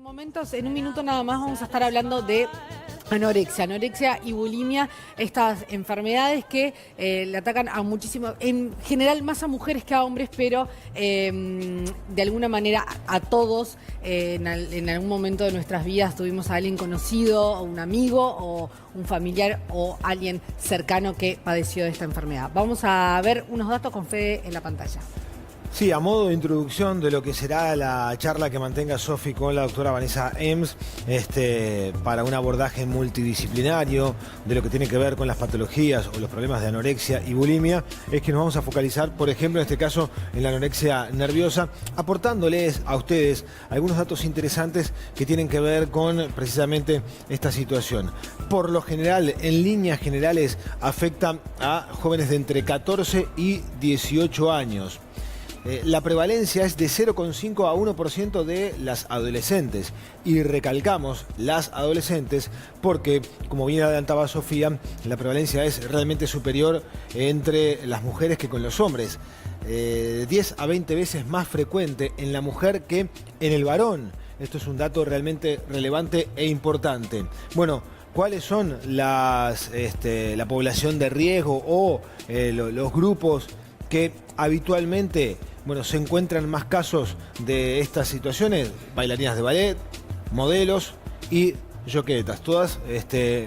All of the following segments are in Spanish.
En un minuto nada más vamos a estar hablando de anorexia y bulimia, estas enfermedades que le atacan a muchísimos, en general más a mujeres que a hombres, pero de alguna manera a todos. En algún momento de nuestras vidas tuvimos a alguien conocido, o un amigo, o un familiar, o alguien cercano que padeció de esta enfermedad. Vamos a ver unos datos con Fede en la pantalla. Sí, a modo de introducción de lo que será la charla que mantenga Sofi con la doctora Vanessa Ems, para un abordaje multidisciplinario de lo que tiene que ver con las patologías o los problemas de anorexia y bulimia, es que nos vamos a focalizar, por ejemplo, en este caso, en la anorexia nerviosa, aportándoles a ustedes algunos datos interesantes que tienen que ver con precisamente esta situación. Por lo general, en líneas generales, afecta a jóvenes de entre 14 y 18 años. La prevalencia es de 0,5 a 1% de las adolescentes. Y recalcamos las adolescentes porque, como bien adelantaba Sofía, la prevalencia es realmente superior entre las mujeres que con los hombres. 10 a 20 veces más frecuente en la mujer que en el varón. Esto es un dato realmente relevante e importante. Bueno, ¿cuáles son la población de riesgo o los grupos que habitualmente se encuentran más casos de estas situaciones? Bailarinas de ballet, modelos y joquetas, todas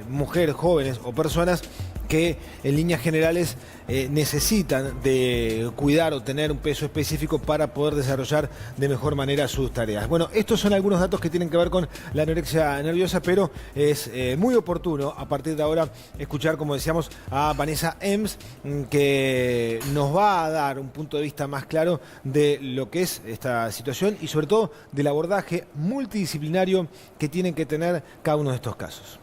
mujeres jóvenes o personas que en líneas generales necesitan de cuidar o tener un peso específico para poder desarrollar de mejor manera sus tareas. Bueno, estos son algunos datos que tienen que ver con la anorexia nerviosa, pero es muy oportuno a partir de ahora escuchar, como decíamos, a Vanessa Ems, que nos va a dar un punto de vista más claro de lo que es esta situación y sobre todo del abordaje multidisciplinario que tienen que tener cada uno de estos casos.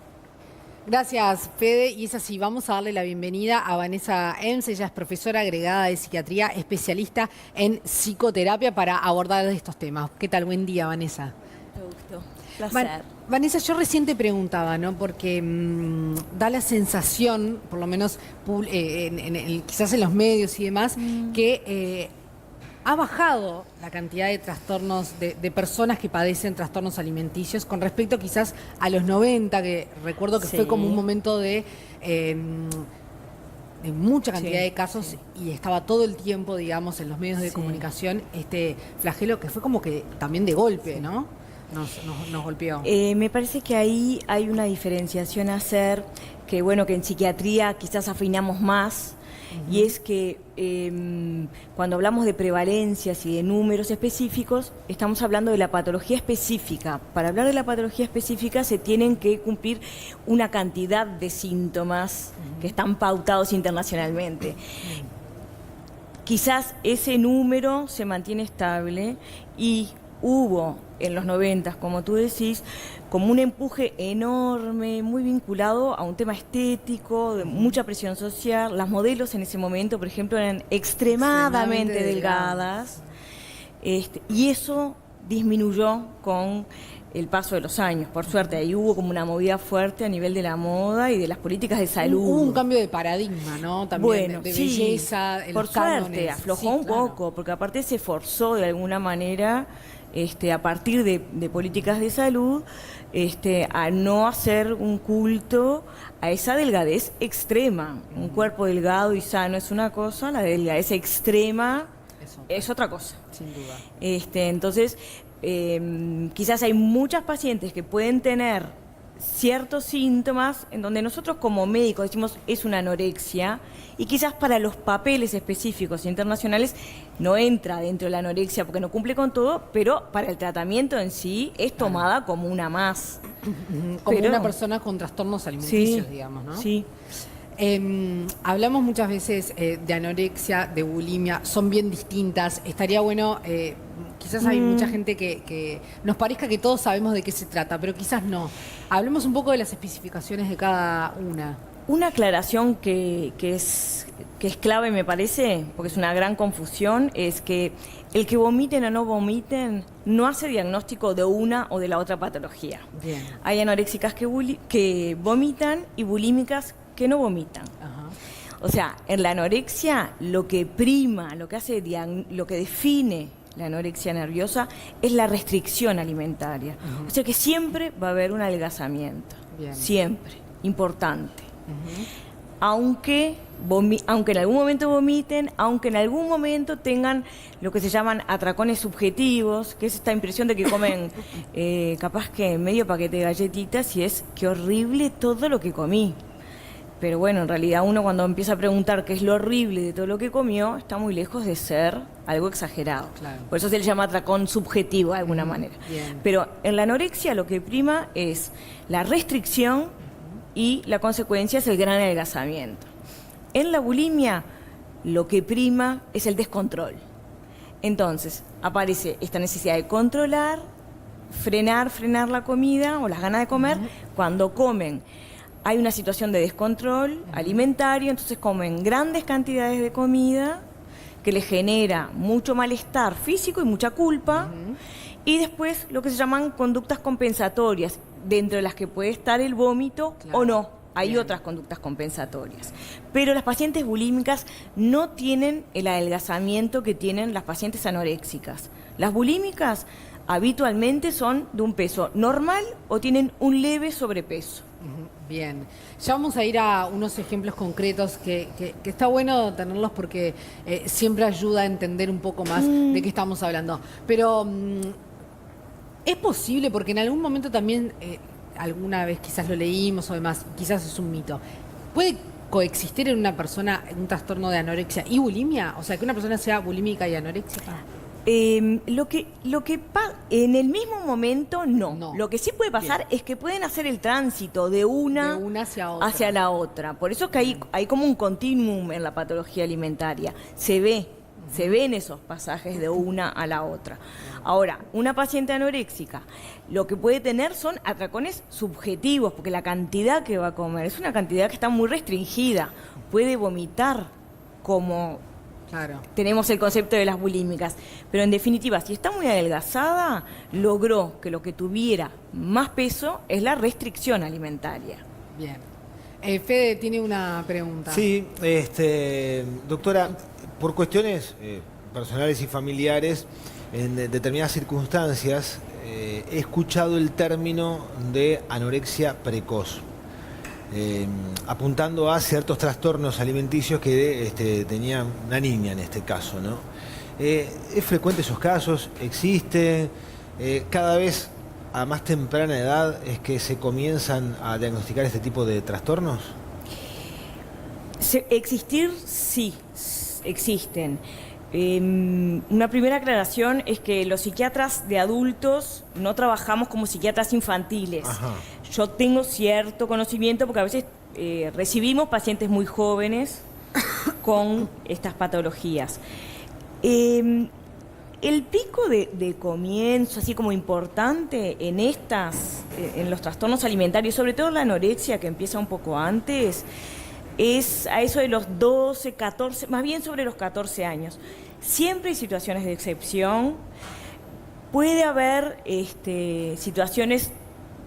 Gracias, Fede. Y es así, vamos a darle la bienvenida a Vanessa Ems. Ella es profesora agregada de psiquiatría, especialista en psicoterapia para abordar estos temas. ¿Qué tal? Buen día, Vanessa. Me gustó. Placer. Vanessa, yo recién te preguntaba, ¿no? Porque da la sensación, por lo menos quizás en los medios y demás, que ha bajado la cantidad de trastornos, de personas que padecen trastornos alimenticios con respecto quizás a los 90, que recuerdo que fue como un momento de mucha cantidad de casos y estaba todo el tiempo, digamos, en los medios de comunicación este flagelo que fue como que también de golpe, ¿no? Nos golpeó. Me parece que ahí hay una diferenciación a hacer, que bueno, que en psiquiatría quizás afinamos más. Y es que cuando hablamos de prevalencias y de números específicos, estamos hablando de la patología específica. Para hablar de la patología específica se tienen que cumplir una cantidad de síntomas que están pautados internacionalmente. Quizás ese número se mantiene estable y hubo en los 90, como tú decís, como un empuje enorme, muy vinculado a un tema estético, de mucha presión social. Las modelos en ese momento, por ejemplo, eran extremadamente delgadas. Y eso disminuyó con el paso de los años, por suerte. Ahí hubo como una movida fuerte a nivel de la moda y de las políticas de salud. Hubo un cambio de paradigma, ¿no? También de belleza, por suerte, aflojó un poco, porque aparte se forzó de alguna manera, a partir de políticas de salud, a no hacer un culto a esa delgadez extrema. Un cuerpo delgado y sano es una cosa, la delgadez extrema es otra cosa. Sin duda. Entonces, quizás hay muchas pacientes que pueden tener ciertos síntomas en donde nosotros como médicos decimos es una anorexia y quizás para los papeles específicos internacionales no entra dentro de la anorexia porque no cumple con todo, pero para el tratamiento en sí es tomada como una más. Como una persona con trastornos alimenticios, digamos, ¿no? Sí. Hablamos muchas veces de anorexia, de bulimia, son bien distintas. Estaría bueno, quizás hay mucha gente que nos parezca que todos sabemos de qué se trata, pero quizás no. Hablemos un poco de las especificaciones de cada una. Una aclaración que es clave, me parece, porque es una gran confusión, es que el que vomiten o no vomiten no hace diagnóstico de una o de la otra patología. Bien. Hay anoréxicas que vomitan y bulímicas que no vomitan. Ajá. O sea, en la anorexia lo que prima, lo que define la anorexia nerviosa, es la restricción alimentaria. O sea que siempre va a haber un adelgazamiento. Bien. Siempre. Importante. Aunque en algún momento vomiten, aunque en algún momento tengan lo que se llaman atracones subjetivos, que es esta impresión de que comen capaz que medio paquete de galletitas y es qué horrible todo lo que comí. Pero bueno, en realidad uno cuando empieza a preguntar qué es lo horrible de todo lo que comió, está muy lejos de ser algo exagerado. Claro. Por eso se le llama atracón subjetivo de alguna manera. Bien. Pero en la anorexia lo que prima es la restricción y la consecuencia es el gran adelgazamiento. En la bulimia lo que prima es el descontrol. Entonces aparece esta necesidad de controlar, frenar la comida o las ganas de comer. Cuando comen hay una situación de descontrol alimentario, entonces comen grandes cantidades de comida que les genera mucho malestar físico y mucha culpa. Y después lo que se llaman conductas compensatorias, dentro de las que puede estar el vómito o no. Hay Bien. otras conductas compensatorias. Pero las pacientes bulímicas no tienen el adelgazamiento que tienen las pacientes anoréxicas. Las bulímicas habitualmente son de un peso normal o tienen un leve sobrepeso. Bien, ya vamos a ir a unos ejemplos concretos que está bueno tenerlos porque siempre ayuda a entender un poco más de qué estamos hablando. Pero es posible, porque en algún momento también, alguna vez quizás lo leímos o demás, quizás es un mito, ¿puede coexistir en una persona un trastorno de anorexia y bulimia? O sea, que una persona sea bulímica y anoréxica. En el mismo momento no. No. Lo que sí puede pasar es que pueden hacer el tránsito de una hacia otra. hacia la otra. Por eso que hay como un continuum en la patología alimentaria. Se ven esos pasajes de una a la otra. Ahora, una paciente anoréxica, lo que puede tener son atracones subjetivos, porque la cantidad que va a comer es una cantidad que está muy restringida. Puede vomitar como Claro. tenemos el concepto de las bulímicas. Pero en definitiva, si está muy adelgazada, logró que lo que tuviera más peso es la restricción alimentaria. Bien. Fede tiene una pregunta. Sí, doctora, por cuestiones personales y familiares, en determinadas circunstancias, he escuchado el término de anorexia precoz, apuntando a ciertos trastornos alimenticios que tenía una niña en este caso, ¿no? ¿Es frecuente esos casos? ¿Existe? Cada vez a más temprana edad es que se comienzan a diagnosticar este tipo de trastornos. Existir, sí, existen. Una primera aclaración es que los psiquiatras de adultos no trabajamos como psiquiatras infantiles. Ajá. Yo tengo cierto conocimiento porque a veces recibimos pacientes muy jóvenes con estas patologías. El pico de comienzo, así como importante en los trastornos alimentarios, sobre todo la anorexia, que empieza un poco antes, es a eso de los 12, 14, más bien sobre los 14 años. Siempre hay situaciones de excepción. Puede haber situaciones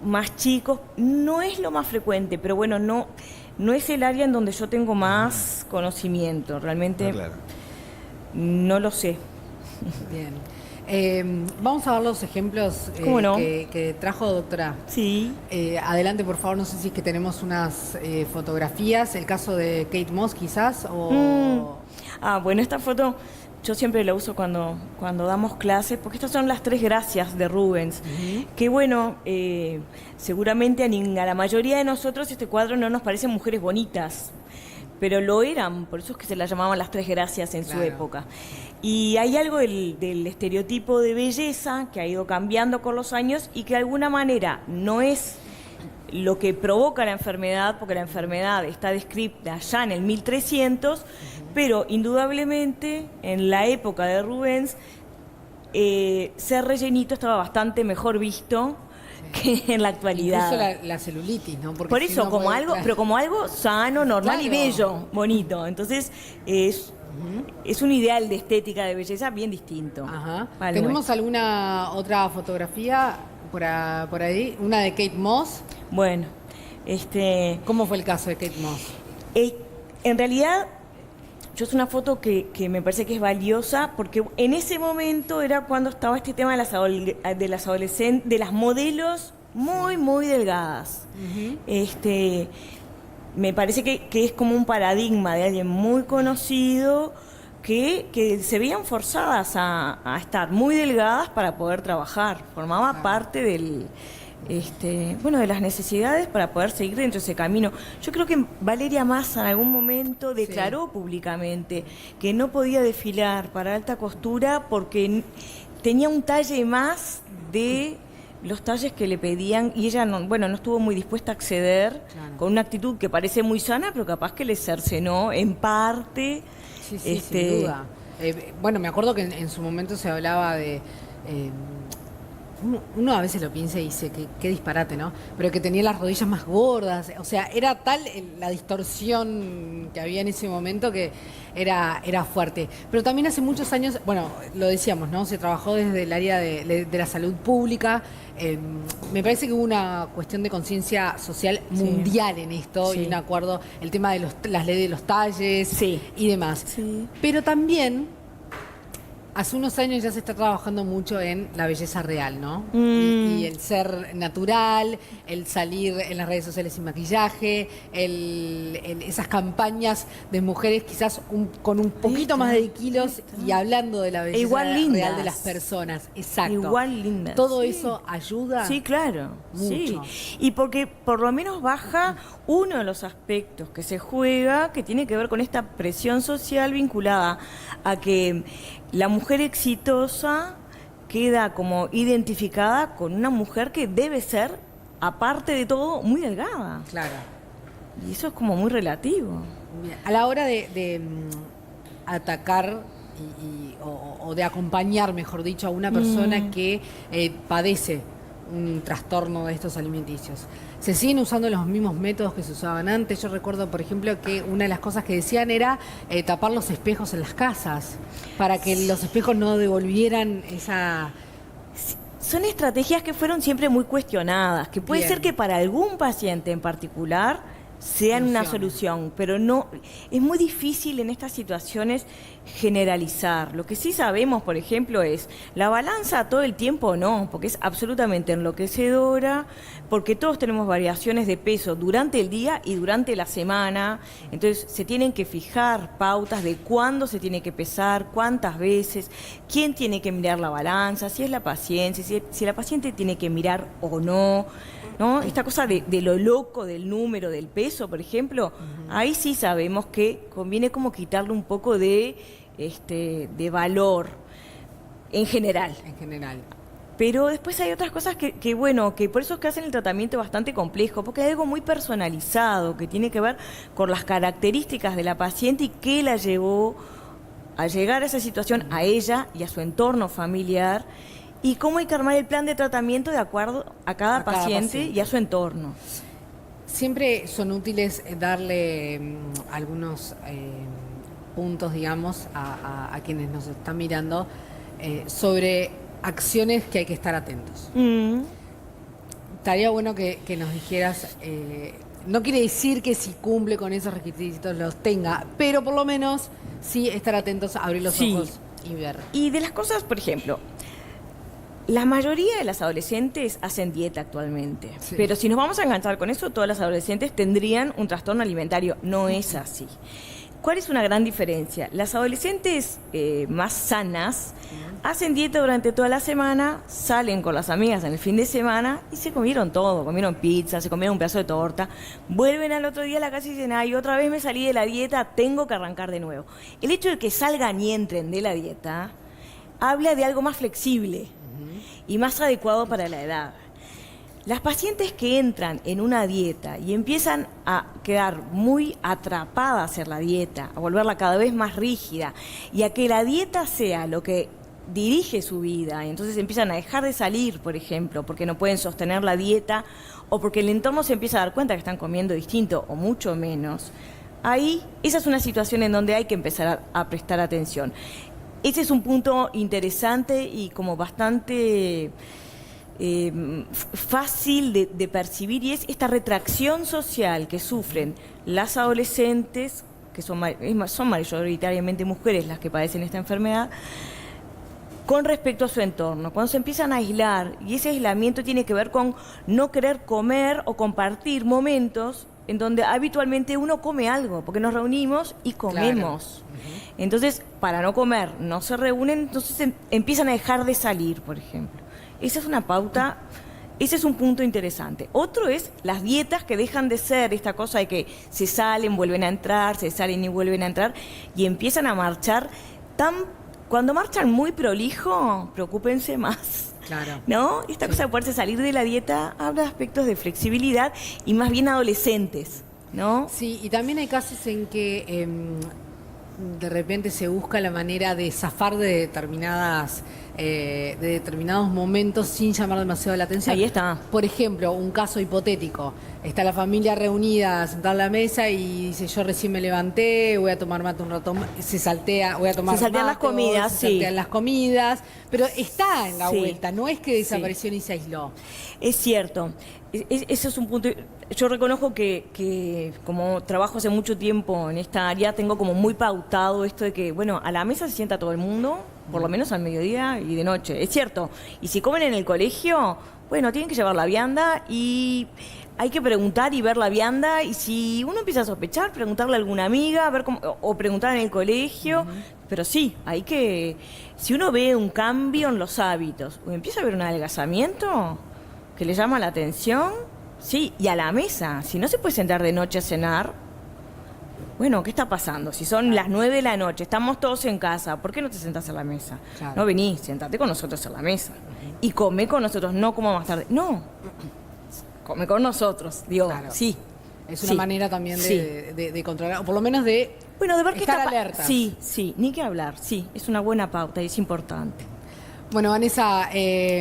más chicos, no es lo más frecuente, pero bueno, no es el área en donde yo tengo más conocimiento, realmente Claro. no lo sé. Bien. Vamos a ver los ejemplos ¿Cómo no? que trajo, doctora. Sí. Adelante, por favor. No sé si es que tenemos unas fotografías. El caso de Kate Moss, quizás. Bueno, esta foto yo siempre la uso cuando damos clases, porque estas son las 3 gracias de Rubens. Que bueno, seguramente a la mayoría de nosotros este cuadro no nos parecen mujeres bonitas, pero lo eran, por eso es que se las llamaban las 3 gracias en su época. Y hay algo del estereotipo de belleza que ha ido cambiando con los años y que de alguna manera no es lo que provoca la enfermedad, porque la enfermedad está descrita ya en el 1300, pero indudablemente en la época de Rubens ser rellenito estaba bastante mejor visto que en la actualidad. Incluso la celulitis, ¿no? Porque Por si eso, no como puede- algo, pero como algo sano, normal y Claro. bello, bonito. Entonces es un ideal de estética, de belleza bien distinto. Ajá. Al ¿Tenemos nuestro. alguna otra fotografía por ahí? Una de Kate Moss. Bueno, ¿Cómo fue el caso de Kate Moss? en realidad yo es una foto que me parece que es valiosa porque en ese momento era cuando estaba este tema de las adolescentes, de las modelos muy delgadas. Me parece que es como un paradigma de alguien muy conocido que se veían forzadas a estar muy delgadas para poder trabajar. Formaba parte del... de las necesidades para poder seguir dentro de ese camino. Yo creo que Valeria Massa en algún momento declaró públicamente que no podía desfilar para alta costura porque tenía un talle más de los talles que le pedían y ella no estuvo muy dispuesta a acceder, con una actitud que parece muy sana, pero capaz que le cercenó en parte. Sí, sin duda. Me acuerdo que en su momento se hablaba de... uno a veces lo piensa y dice que qué disparate, ¿no? Pero que tenía las rodillas más gordas, o sea, era tal la distorsión que había en ese momento que era fuerte. Pero también hace muchos años, lo decíamos, ¿no? Se trabajó desde el área de la salud pública. Me parece que hubo una cuestión de conciencia social mundial en esto y un acuerdo, el tema de las leyes de los talles y demás. Sí. Pero también... Hace unos años ya se está trabajando mucho en la belleza real, ¿no? Y el ser natural, el salir en las redes sociales sin maquillaje, esas campañas de mujeres quizás con un poquito más de kilos y hablando de la belleza real de las personas. Exacto. Igual lindas. ¿Todo eso ayuda? Sí, claro. Mucho. Sí. Y porque por lo menos baja uno de los aspectos que se juega, que tiene que ver con esta presión social vinculada a que la mujer exitosa queda como identificada con una mujer que debe ser, aparte de todo, muy delgada. Claro. Y eso es como muy relativo. A la hora de atacar o de acompañar, mejor dicho, a una persona que padece un trastorno de estos alimenticios, ¿se siguen usando los mismos métodos que se usaban antes? Yo recuerdo, por ejemplo, que una de las cosas que decían era tapar los espejos en las casas, para que los espejos no devolvieran esa... Son estrategias que fueron siempre muy cuestionadas, que puede ser que para algún paciente en particular sean una solución, pero no, es muy difícil en estas situaciones generalizar. Lo que sí sabemos, por ejemplo, es la balanza todo el tiempo no, porque es absolutamente enloquecedora, porque todos tenemos variaciones de peso durante el día y durante la semana, entonces se tienen que fijar pautas de cuándo se tiene que pesar, cuántas veces, quién tiene que mirar la balanza, si es la paciente, si la paciente tiene que mirar o no. ¿No? Esta cosa de lo loco del número, del peso, por ejemplo, ahí sí sabemos que conviene como quitarle un poco de valor en general. Pero después hay otras cosas que por eso es que hacen el tratamiento bastante complejo, porque hay algo muy personalizado que tiene que ver con las características de la paciente y qué la llevó a llegar a esa situación, a ella y a su entorno familiar, y cómo hay que armar el plan de tratamiento de acuerdo a cada paciente y a su entorno. Siempre son útiles darle algunos puntos, digamos, a quienes nos están mirando sobre acciones que hay que estar atentos. Estaría bueno que nos dijeras, no quiere decir que si cumple con esos requisitos los tenga, pero por lo menos sí estar atentos, abrir los ojos y ver. Y de las cosas, por ejemplo, la mayoría de las adolescentes hacen dieta actualmente, pero si nos vamos a enganchar con eso, todas las adolescentes tendrían un trastorno alimentario. No es así. ¿Cuál es una gran diferencia? Las adolescentes más sanas hacen dieta durante toda la semana, salen con las amigas en el fin de semana y se comieron todo, comieron pizza, se comieron un pedazo de torta, vuelven al otro día a la casa y dicen, ay, otra vez me salí de la dieta, tengo que arrancar de nuevo. El hecho de que salgan y entren de la dieta habla de algo más flexible y más adecuado para la edad. Las pacientes que entran en una dieta y empiezan a quedar muy atrapadas a hacer la dieta, a volverla cada vez más rígida y a que la dieta sea lo que dirige su vida, y entonces empiezan a dejar de salir, por ejemplo, porque no pueden sostener la dieta o porque el entorno se empieza a dar cuenta que están comiendo distinto o mucho menos, ahí esa es una situación en donde hay que empezar a prestar atención. Ese es un punto interesante y como bastante fácil de percibir, y es esta retracción social que sufren las adolescentes que son mayoritariamente mujeres las que padecen esta enfermedad, con respecto a su entorno, cuando se empiezan a aislar, y ese aislamiento tiene que ver con no querer comer o compartir momentos en donde habitualmente uno come algo, porque nos reunimos y comemos. Claro. Entonces, para no comer, no se reúnen, entonces empiezan a dejar de salir, por ejemplo. Esa es una pauta, ese es un punto interesante. Otro es las dietas que dejan de ser esta cosa de que se salen, vuelven a entrar, se salen y vuelven a entrar, y empiezan a marchar cuando marchan muy prolijo, preocúpense más. Claro. ¿No? Esta cosa de poderse salir de la dieta habla de aspectos de flexibilidad y más bien adolescentes, ¿no? Sí, y también hay casos en que de repente se busca la manera de zafar de determinados momentos sin llamar demasiado la atención. Ahí está. Por ejemplo, un caso hipotético. Está la familia reunida, sentada en la mesa y dice, yo recién me levanté, voy a tomar mate un rato más, se saltea, voy a tomar mate. Se saltean las comidas, se saltean las comidas, pero está en la Sí. vuelta, no es que desapareció ni se aisló. Es cierto. Ese es un punto. Yo reconozco que como trabajo hace mucho tiempo en esta área, tengo como muy pautado esto de que, bueno, a la mesa se sienta todo el mundo, por lo menos al mediodía y de noche. Es cierto. Y si comen en el colegio, bueno, tienen que llevar la vianda y hay que preguntar y ver la vianda. Y si uno empieza a sospechar, preguntarle a alguna amiga, ver cómo, o preguntar en el colegio. Pero sí, hay que. Si uno ve un cambio en los hábitos o empieza a ver un adelgazamiento que le llama la atención, sí, y a la mesa. Si no se puede sentar de noche a cenar, bueno, ¿qué está pasando? Si son las 9 de la noche, estamos todos en casa, ¿por qué no te sentás a la mesa? Claro. No, vení, sentate con nosotros a la mesa. Y come con nosotros, no como más tarde. No, come con nosotros, digo, Claro. sí. Es una manera también Sí. de controlar, o por lo menos de Bueno, de ver qué estar está alertas. Sí, ni que hablar, sí, es una buena pauta y es importante. Bueno, Vanessa,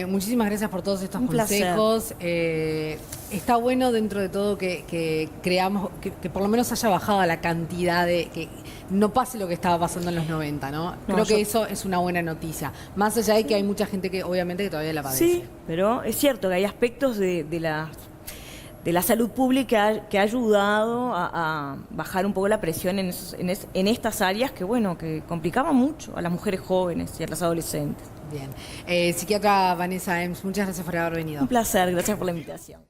muchísimas gracias por todos estos Un placer. consejos. Está bueno dentro de todo que creamos, que por lo menos haya bajado la cantidad de que no pase lo que estaba pasando en los 90, ¿no? Creo que eso es una buena noticia. Más allá de que hay mucha gente que obviamente que todavía la padece. Sí, pero es cierto que hay aspectos de la salud pública que ha ayudado a bajar un poco la presión en estas áreas que, bueno, que complicaban mucho a las mujeres jóvenes y a las adolescentes. Bien. Psiquiatra Vanessa Ems, muchas gracias por haber venido. Un placer, gracias por la invitación.